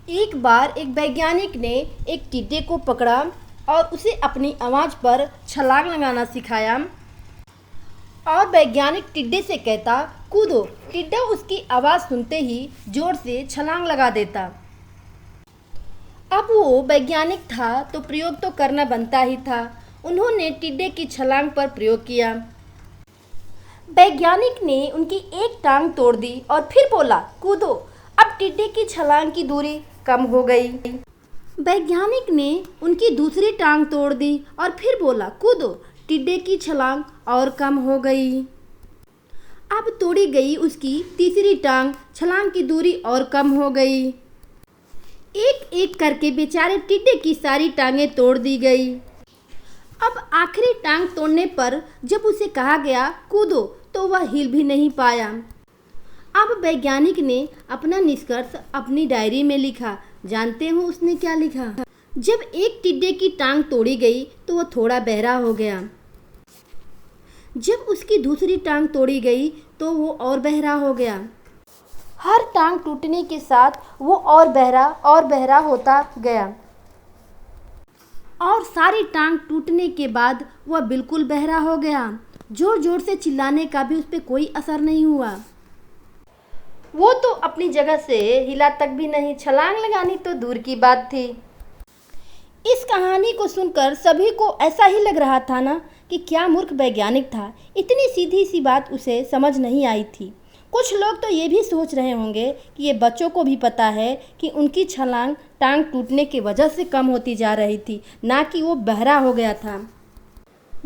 एक बार एक वैज्ञानिक ने एक टिड्डे को पकड़ा और उसे अपनी आवाज़ पर छलांग लगाना सिखाया। और वैज्ञानिक टिड्डे से कहता, कूदो। टिड्डा उसकी आवाज़ सुनते ही जोर से छलांग लगा देता। अब वो वैज्ञानिक था तो प्रयोग तो करना बनता ही था। उन्होंने टिड्डे की छलांग पर प्रयोग किया। वैज्ञानिक ने उनकी एक टांग तोड़ दी और फिर बोला, कूदो। अब टिड्डे की छलांग की दूरी कम हो गई। वैज्ञानिक ने उनकी दूसरी टांग तोड़ दी और फिर बोला, कूदो। टिड्डे की छलांग और कम हो गई। अब तोड़ी गई उसकी तीसरी टांग, छलांग की दूरी और कम हो गई। एक एक करके बेचारे टिड्डे की सारी टांगें तोड़ दी गई। अब आखिरी टांग तोड़ने पर जब उसे कहा गया कूदो तो वह हिल भी नहीं पाया। अब वैज्ञानिक ने अपना निष्कर्ष अपनी डायरी में लिखा। जानते हो उसने क्या लिखा? जब एक टिड्डे की टांग तोड़ी गई तो वह थोड़ा बहरा हो गया। जब उसकी दूसरी टांग तोड़ी गई तो वो और बहरा हो गया। हर टांग टूटने के साथ वो और बहरा होता गया। और सारी टांग टूटने के बाद वह बिल्कुल बहरा हो गया। जोर जोर से चिल्लाने का भी उस पर कोई असर नहीं हुआ। वो तो अपनी जगह से हिला तक भी नहीं, छलांग लगानी तो दूर की बात थी। इस कहानी को सुनकर सभी को ऐसा ही लग रहा था ना कि क्या मूर्ख वैज्ञानिक था, इतनी सीधी सी बात उसे समझ नहीं आई थी। कुछ लोग तो ये भी सोच रहे होंगे कि ये बच्चों को भी पता है कि उनकी छलांग टांग टूटने की वजह से कम होती जा रही थी, ना कि वो बहरा हो गया था।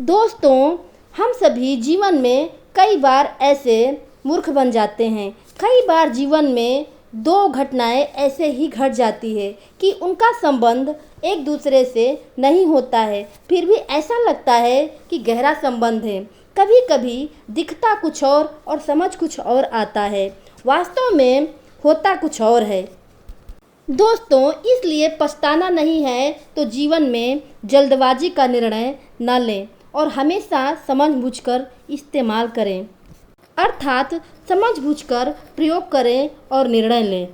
दोस्तों, हम सभी जीवन में कई बार ऐसे मूर्ख बन जाते हैं। कई बार जीवन में दो घटनाएं ऐसे ही घट जाती है कि उनका संबंध एक दूसरे से नहीं होता है, फिर भी ऐसा लगता है कि गहरा संबंध है। कभी कभी दिखता कुछ और समझ कुछ और आता है, वास्तव में होता कुछ और है। दोस्तों, इसलिए पछताना नहीं है तो जीवन में जल्दबाजी का निर्णय न लें और हमेशा समझबूझकर इस्तेमाल करें, अर्थात समझबूझकर प्रयोग करें और निर्णय लें।